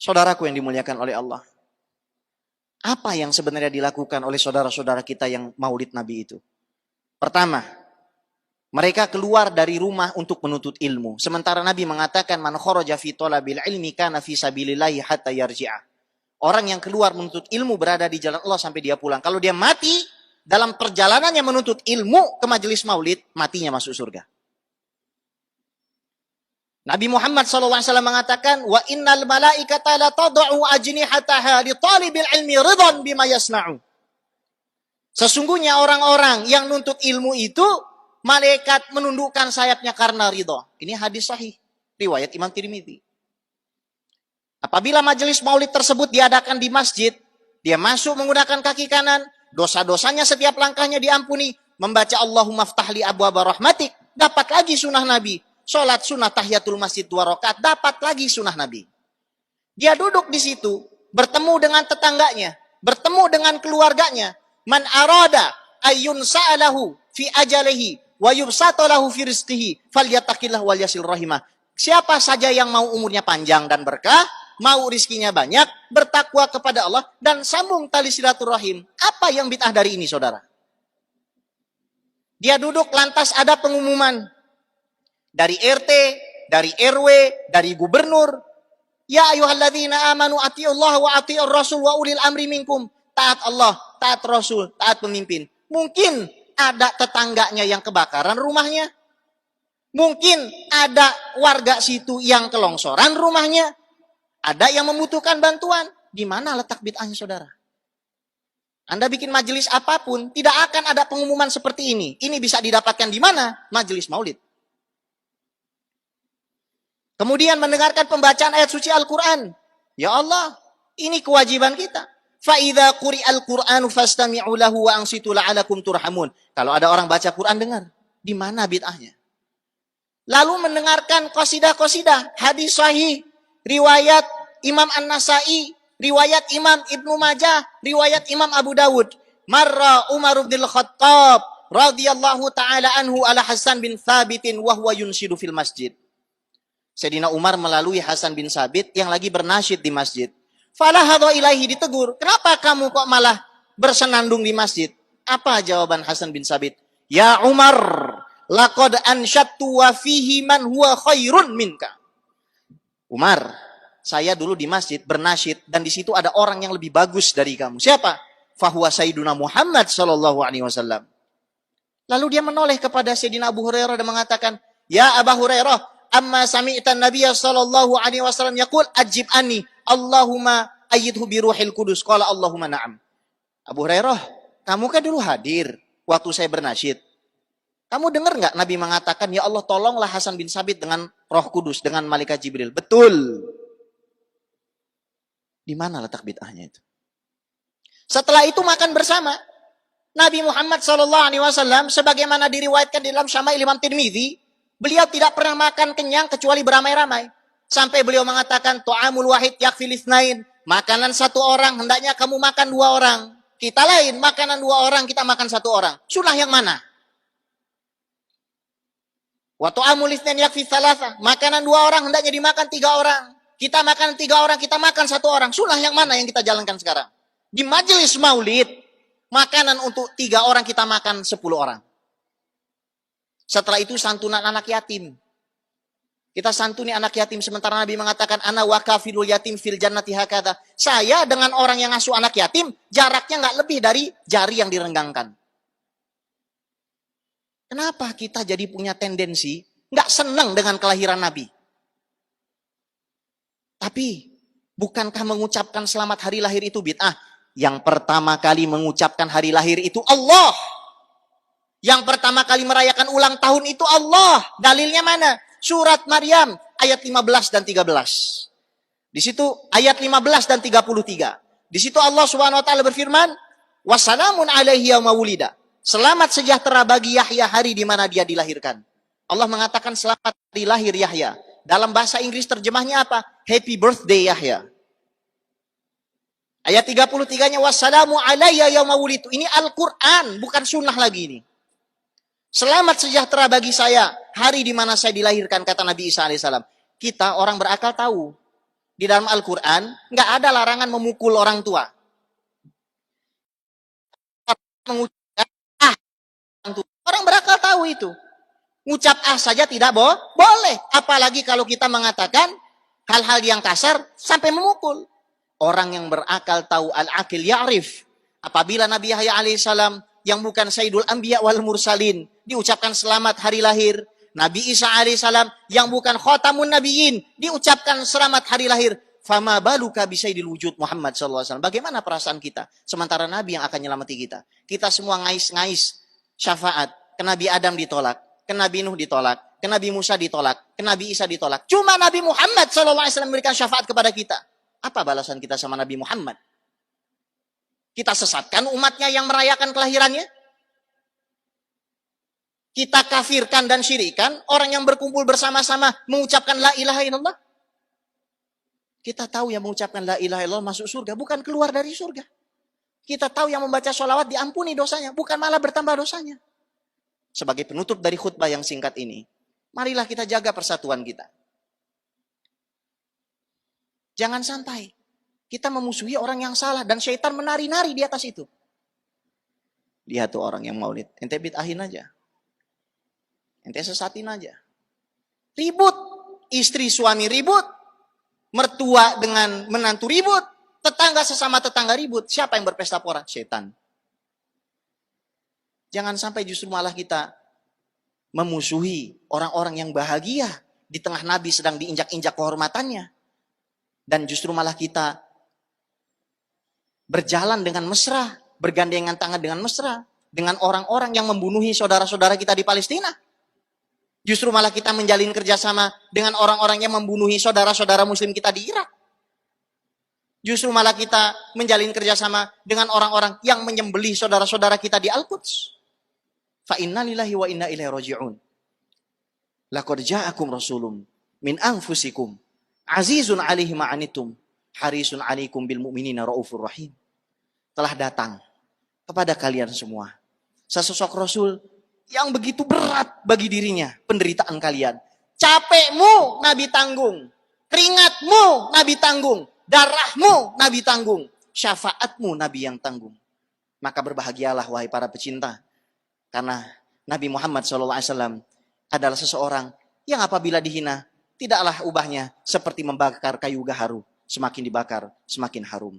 Saudaraku yang dimuliakan oleh Allah, apa yang sebenarnya dilakukan oleh saudara-saudara kita yang maulid Nabi itu? Pertama, mereka keluar dari rumah untuk menuntut ilmu. Sementara Nabi mengatakan, man kharaja fi talabil ilmi kana fi sabilillahi hatta yarji'a. Orang yang keluar menuntut ilmu berada di jalan Allah sampai dia pulang. Kalau dia mati dalam perjalanannya menuntut ilmu ke majelis maulid, matinya masuk surga. Nabi Muhammad SAW mengatakan, wa innal malaikata la tad'u ajnihataha li talibil ilmi ridhan bima yasna'u. Sesungguhnya orang-orang yang nuntut ilmu itu, malaikat menundukkan sayapnya karena ridha. Ini hadis sahih, riwayat Imam Tirmidzi. Apabila majelis maulid tersebut diadakan di masjid, dia masuk menggunakan kaki kanan, dosa-dosanya setiap langkahnya diampuni, membaca Allahumma ftahli abwaaba rahmatik, dapat lagi sunnah Nabi. Sholat sunnah tahiyatul masjid 2 rakaat, dapat lagi sunnah Nabi. Dia duduk di situ, bertemu dengan tetangganya, bertemu dengan keluarganya. Man arada ayyun sa'alahu fi ajalihi wa yubsatalahu fi rizqihi falyattaqillah wal yasil rahimah. Siapa saja yang mau umurnya panjang dan berkah, mau rizkinya banyak, bertakwa kepada Allah, dan sambung tali silaturahim. Apa yang bid'ah dari ini, saudara? Dia duduk lantas ada pengumuman dari RT, dari RW, dari gubernur. Ya ayyuhalladzina amanu atiullaha wa atiur rasul wa ulil amri minkum. Taat Allah, taat Rasul, taat pemimpin. Mungkin ada tetangganya yang kebakaran rumahnya. Mungkin ada warga situ yang kelongsoran rumahnya. Ada yang membutuhkan bantuan. Di mana letak bid'ahnya, saudara? Anda bikin majelis apapun, tidak akan ada pengumuman seperti ini. Ini bisa didapatkan di mana? Majelis maulid. Kemudian mendengarkan pembacaan ayat suci Al-Quran. Ya Allah, ini kewajiban kita. فَإِذَا قُرِئَ الْقُرْآنُ فَاسْتَمِعُوا لَهُ وَأَنْصِتُوا لَعَلَكُمْ تُرْحَمُونَ. Kalau ada orang baca Quran, dengar. Di mana bid'ahnya? Lalu mendengarkan qasidah-qasidah, hadis sahih, riwayat Imam An-Nasai, riwayat Imam Ibnu Majah, riwayat Imam Abu Dawud. Marra Umar bin Khattab radhiyallahu ta'ala anhu ala Hasan bin Thabitin wa huwa yunshidu fil masjid. Sayyidina Umar melalui Hasan bin Sabit yang lagi bernasyid di masjid. Falah hadha ilaihi, ditegur. Kenapa kamu kok malah bersenandung di masjid? Apa jawaban Hasan bin Sabit? Ya Umar, laqad ansyattu wa fihi man huwa khairun minka. Umar, saya dulu di masjid bernasyid dan di situ ada orang yang lebih bagus dari kamu. Siapa? Fahuwa Sayyiduna Muhammad sallallahu alaihi wasallam. Lalu dia menoleh kepada Sayyidina Abu Hurairah dan mengatakan, "Ya Abu Hurairah, amma sami'tan Nabiya sallallahu alaihi wasallam yaqul ajib anni Allahumma ayyidhu bi ruhil kudus." Qala Allahumma na'am. Abu Hurairah, kamu kan dulu hadir waktu saya bernasyid. Kamu dengar nggak Nabi mengatakan, ya Allah tolonglah Hasan bin Sabit dengan Roh Kudus, dengan Malaikat Jibril. Betul. Di mana letak bid'ahnya itu? Setelah itu makan bersama. Nabi Muhammad SAW sebagaimana diriwayatkan di dalam Syama'il Imam Tirmidzi, beliau tidak pernah makan kenyang kecuali beramai-ramai. Sampai beliau mengatakan, Tu'amul wahid yakfil itsnain. Makanan satu orang, hendaknya kamu makan 2 orang. Kita lain, makanan 2 orang, kita makan 1 orang. Sunnah yang mana? Wa tu'amul itsnain yakfil tsalatsa. Makanan 2 orang, hendaknya dimakan 3 orang. Kita makan 3 orang, kita makan 1 orang. Sunnah yang mana yang kita jalankan sekarang? Di majelis maulid, makanan untuk 3 orang, kita makan 10 orang. Setelah itu santunan anak yatim. Kita santuni anak yatim, sementara Nabi mengatakan, ana wa kafilul yatim fil jannati hakadha. Saya dengan orang yang ngasuh anak yatim, jaraknya nggak lebih dari jari yang direnggangkan. Kenapa kita jadi punya tendensi nggak senang dengan kelahiran Nabi? Tapi, bukankah mengucapkan selamat hari lahir itu bid'ah? Yang pertama kali mengucapkan hari lahir itu Allah. Yang pertama kali merayakan ulang tahun itu Allah. Dalilnya mana? Surat Maryam ayat 15 dan 13. Di situ ayat 15 dan 33. Di situ Allah Subhanahu wa taala berfirman, "Wassalamun alaihi yauma wulida." Selamat sejahtera bagi Yahya hari di mana dia dilahirkan. Allah mengatakan selamat hari lahir Yahya. Dalam bahasa Inggris terjemahnya apa? Happy birthday Yahya. Ayat 33-nya wassalamu alayya yauma wulidtu. Ini Al-Qur'an, bukan sunnah lagi ini. Selamat sejahtera bagi saya hari di mana saya dilahirkan, kata Nabi Isa alaihissalam. Kita orang berakal tahu Di dalam Al-Quran, nggak ada larangan memukul orang tua. Mengucap orang tua. Orang berakal tahu itu. Ngucap saja tidak boleh. Apalagi kalau kita mengatakan hal-hal yang kasar sampai memukul. Orang yang berakal tahu al-akil ya'rif. Apabila Nabi Yahya alaihissalam yang bukan Sayyidul Anbiya wal Mursalin diucapkan selamat hari lahir. Nabi Isa alaihissalam yang bukan Khatamun Nabiyyin diucapkan selamat hari lahir. Fama baluka bisaidil wujud Muhammad SAW. Bagaimana perasaan kita? Sementara Nabi yang akan nyelamati kita. Kita semua ngais-ngais syafaat. Ke Nabi Adam ditolak. Ke Nabi Nuh ditolak. Ke Nabi Musa ditolak. Ke Nabi Isa ditolak. Cuma Nabi Muhammad SAW memberikan syafaat kepada kita. Apa balasan kita sama Nabi Muhammad? Kita sesatkan umatnya yang merayakan kelahirannya? Kita kafirkan dan syirikan orang yang berkumpul bersama-sama mengucapkan la ilaha illallah? Kita tahu yang mengucapkan la ilaha illallah masuk surga, bukan keluar dari surga. Kita tahu yang membaca sholawat diampuni dosanya, bukan malah bertambah dosanya. Sebagai penutup dari khutbah yang singkat ini, marilah kita jaga persatuan kita. Jangan sampai kita memusuhi orang yang salah dan syaitan menari-nari di atas itu. Lihat tuh orang yang maulid, ente bid'ahin aja. Ente sesatin aja. Ribut, istri suami ribut, mertua dengan menantu ribut, tetangga sesama tetangga ribut. Siapa yang berpesta pora? Setan. Jangan sampai justru malah kita memusuhi orang-orang yang bahagia di tengah Nabi sedang diinjak-injak kehormatannya. Dan justru malah kita berjalan dengan mesra, bergandengan tangan dengan mesra, dengan orang-orang yang membunuhi saudara-saudara kita di Palestina. Justru malah kita menjalin kerjasama dengan orang-orang yang membunuhi saudara-saudara muslim kita di Irak. Justru malah kita menjalin kerjasama dengan orang-orang yang menyembelih saudara-saudara kita di Al-Quds. Fa inna lillahi wa inna ilaihi raji'un. Laqad ja'akum rasulun min anfusikum azizun alaihi ma'anitum harisun alaikum bil mu'minina raufur rahim. Telah datang kepada kalian semua sesosok rasul yang begitu berat bagi dirinya penderitaan kalian. Capekmu Nabi tanggung, keringatmu Nabi tanggung, darahmu Nabi tanggung, syafaatmu Nabi yang tanggung. Maka berbahagialah wahai para pecinta, karena Nabi Muhammad SAW adalah seseorang yang apabila dihina tidaklah ubahnya seperti membakar kayu gaharu, semakin dibakar semakin harum.